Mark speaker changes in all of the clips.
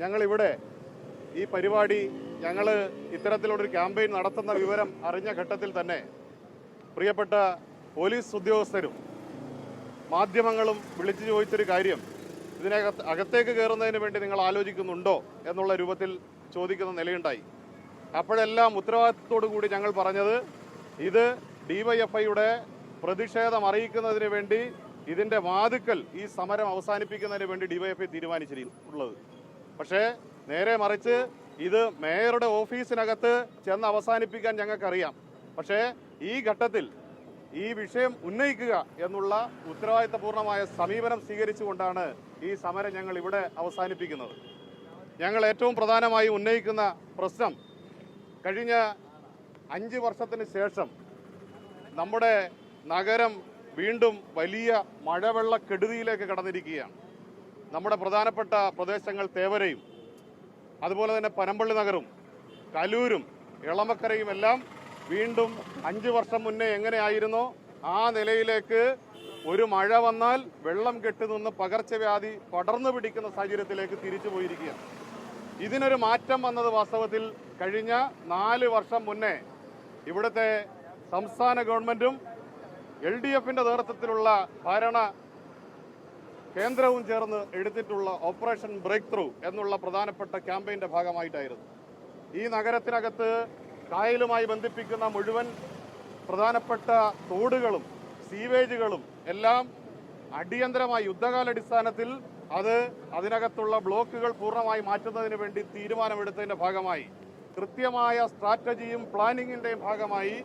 Speaker 1: ഞങ്ങളിവിടെ ഈ പരിപാടി ഇത്തരത്തിലുള്ളൊരു ക്യാമ്പയിൻ നടത്തുന്ന വിവരം അറിഞ്ഞ ഘട്ടത്തിൽ തന്നെ പ്രിയപ്പെട്ട പോലീസ് ഉദ്യോഗസ്ഥരും മാധ്യമങ്ങളും വിളിച്ചു ചോദിച്ചൊരു കാര്യം, അകത്തേക്ക് കയറുന്നതിന് വേണ്ടി നിങ്ങൾ ആലോചിക്കുന്നുണ്ടോ എന്നുള്ള രൂപത്തിൽ ചോദിക്കുന്ന നിലയുണ്ടായി. അപ്പോഴെല്ലാം ഉത്തരവാദിത്തത്തോടു കൂടി ഞങ്ങൾ പറഞ്ഞത്, ഇത് ഡിവൈഎഫ്ഐയുടെ പ്രതിഷേധം അറിയിക്കുന്നതിന് വേണ്ടി, ഇതിൻ്റെ വാതുക്കൽ ഈ സമരം അവസാനിപ്പിക്കുന്നതിന് വേണ്ടി ഡിവൈഎഫ്ഐ തീരുമാനിച്ചിട്ടുള്ളത്. പക്ഷേ നേരെ മറിച്ച് ഇത് മേയറുടെ ഓഫീസിനകത്ത് ചെന്ന് അവസാനിപ്പിക്കാൻ ഞങ്ങൾക്കറിയാം. പക്ഷേ ഈ ഘട്ടത്തിൽ ഈ വിഷയം ഉന്നയിക്കുക എന്നുള്ള ഉത്തരവാദിത്തപൂർണമായ സമീപനം സ്വീകരിച്ചുകൊണ്ടാണ് ഈ സമരം ഞങ്ങൾ ഇവിടെ അവസാനിപ്പിക്കുന്നത്. ഞങ്ങൾ ഏറ്റവും പ്രധാനമായി ഉന്നയിക്കുന്ന പ്രശ്നം, കഴിഞ്ഞ 5 വർഷത്തിന് ശേഷം നമ്മുടെ നഗരം വീണ്ടും വലിയ മഴവെള്ളക്കെടുതിയിലേക്ക് കടന്നിരിക്കുകയാണ്. നമ്മുടെ പ്രധാനപ്പെട്ട പ്രദേശങ്ങൾ തേവരയും അതുപോലെ തന്നെ പനമ്പള്ളി നഗറും കലൂരും എളമക്കരയും എല്ലാം വീണ്ടും 5 വർഷം മുന്നേ എങ്ങനെയായിരുന്നോ ആ നിലയിലേക്ക് ഒരു മഴ വന്നാൽ വെള്ളം കെട്ടിനിന്ന് പകർച്ചവ്യാധി പടർന്നു പിടിക്കുന്ന സാഹചര്യത്തിലേക്ക് തിരിച്ചു പോയിരിക്കുകയാണ്. ഇതിനൊരു മാറ്റം വന്നത് വാസ്തവത്തിൽ കഴിഞ്ഞ 4 വർഷം മുന്നേ ഇവിടുത്തെ സംസ്ഥാന ഗവൺമെന്റും LDFന്റെ നേതൃത്വത്തിലുള്ള ഭരണ കേന്ദ്രവും ചേർന്ന് എടുത്തിട്ടുള്ള ഓപ്പറേഷൻ ബ്രേക്ക് ത്രൂ എന്നുള്ള പ്രധാനപ്പെട്ട ക്യാമ്പയിൻ്റെ ഭാഗമായിട്ടായിരുന്നു. ഈ നഗരത്തിനകത്ത് കായലുമായി ബന്ധിപ്പിക്കുന്ന മുഴുവൻ പ്രധാനപ്പെട്ട തോടുകളും സീവേജുകളും എല്ലാം അടിയന്തരമായി യുദ്ധകാലാടിസ്ഥാനത്തിൽ അതിനകത്തുള്ള ബ്ലോക്കുകൾ പൂർണ്ണമായി മാറ്റുന്നതിന് വേണ്ടി തീരുമാനമെടുത്തതിൻ്റെ ഭാഗമായി, കൃത്യമായ സ്ട്രാറ്റജിയും പ്ലാനിങ്ങിൻ്റെയും ഭാഗമായി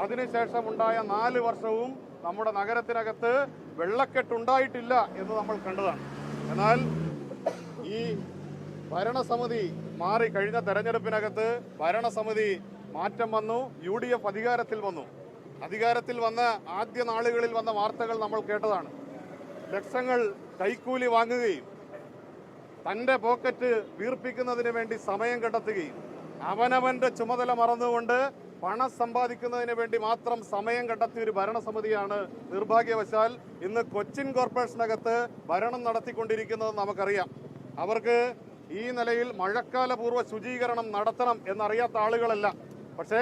Speaker 1: അതിനുശേഷം ഉണ്ടായ 4 വർഷവും നമ്മുടെ നഗരത്തിനകത്ത് വെള്ളക്കെട്ടുണ്ടായിട്ടില്ല എന്ന് നമ്മൾ കണ്ടതാണ്. എന്നാൽ ഈ ഭരണസമിതി മാറി, കഴിഞ്ഞ തെരഞ്ഞെടുപ്പിനകത്ത് ഭരണസമിതി മാറ്റം വന്നു, UDF അധികാരത്തിൽ വന്നു. അധികാരത്തിൽ വന്ന ആദ്യ നാളുകളിൽ വന്ന വാർത്തകൾ നമ്മൾ കേട്ടതാണ്. ലക്ഷങ്ങൾ കൈക്കൂലി വാങ്ങുകയും തൻ്റെ പോക്കറ്റ് വീർപ്പിക്കുന്നതിന് വേണ്ടി സമയം കണ്ടെത്തുകയും അവനവൻ്റെ ചുമതല മറന്നുകൊണ്ട് പണം സമ്പാദിക്കുന്നതിന് വേണ്ടി മാത്രം സമയം കണ്ടെത്തിയ ഒരു ഭരണസമിതിയാണ് നിർഭാഗ്യവശാൽ ഇന്ന് കൊച്ചിൻ കോർപ്പറേഷനകത്ത് ഭരണം നടത്തിക്കൊണ്ടിരിക്കുന്നത് നമുക്കറിയാം. അവർക്ക് ഈ നിലയിൽ മഴക്കാലപൂർവ്വ ശുചീകരണം നടത്തണം എന്നറിയാത്ത ആളുകളല്ല. പക്ഷേ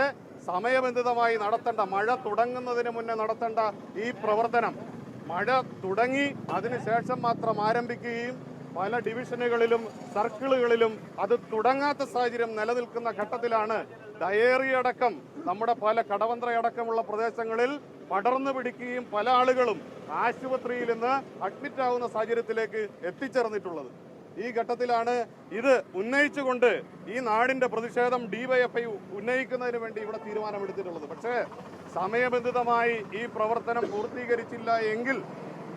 Speaker 1: സമയബന്ധിതമായി നടത്തേണ്ട, മഴ തുടങ്ങുന്നതിന് മുന്നേ നടത്തേണ്ട ഈ പ്രവർത്തനം മഴ തുടങ്ങി അതിനുശേഷം മാത്രം ആരംഭിക്കുകയും പല ഡിവിഷനുകളിലും സർക്കിളുകളിലും അത് തുടങ്ങാത്ത സാഹചര്യം നിലനിൽക്കുന്ന ഘട്ടത്തിലാണ് ഡയേറിയ അടക്കം നമ്മുടെ പല കടവന്ത്രയടക്കമുള്ള പ്രദേശങ്ങളിൽ പടർന്നു പിടിക്കുകയും പല ആളുകളും ആശുപത്രിയിൽ നിന്ന് അഡ്മിറ്റ് ആവുന്ന സാഹചര്യത്തിലേക്ക് എത്തിച്ചേർന്നിട്ടുള്ളത്. ഈ ഘട്ടത്തിലാണ് ഇത് ഉന്നയിച്ചുകൊണ്ട് ഈ നാടിന്റെ പ്രതിഷേധം ഡിവൈഎഫ്ഐ ഉന്നയിക്കുന്നതിന് വേണ്ടി ഇവിടെ തീരുമാനമെടുത്തിട്ടുള്ളത്. പക്ഷേ സമയബന്ധിതമായി ഈ പ്രവർത്തനം പൂർത്തീകരിച്ചില്ല എങ്കിൽ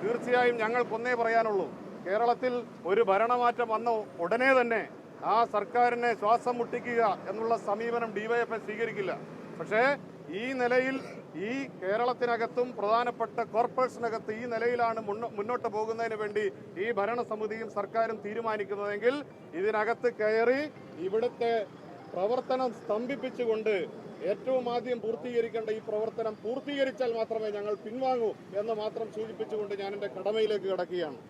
Speaker 1: തീർച്ചയായും ഞങ്ങൾക്കൊന്നേ പറയാനുള്ളൂ, കേരളത്തിൽ ഒരു ഭരണമാറ്റം വന്ന ഉടനെ തന്നെ ആ സർക്കാരിനെ ശ്വാസം മുട്ടിക്കുക എന്നുള്ള സമീപനം ഡിവൈഎഫ്ഐ സ്വീകരിക്കില്ല. പക്ഷേ ഈ നിലയിൽ ഈ കേരളത്തിനകത്തും പ്രധാനപ്പെട്ട കോർപ്പറേഷനകത്ത് ഈ നിലയിലാണ് മുന്നോട്ട് പോകുന്നതിന് വേണ്ടി ഈ ഭരണസമിതിയും സർക്കാരും തീരുമാനിക്കുന്നതെങ്കിൽ ഇതിനകത്ത് കയറി ഇവിടുത്തെ പ്രവർത്തനം സ്തംഭിപ്പിച്ചുകൊണ്ട് ഏറ്റവും ആദ്യം പൂർത്തീകരിക്കേണ്ട ഈ പ്രവർത്തനം പൂർത്തീകരിച്ചാൽ മാത്രമേ ഞങ്ങൾ പിൻവാങ്ങൂ എന്ന് മാത്രം സൂചിപ്പിച്ചുകൊണ്ട് ഞാൻ എൻ്റെ കടമയിലേക്ക് കടക്കുകയാണ്.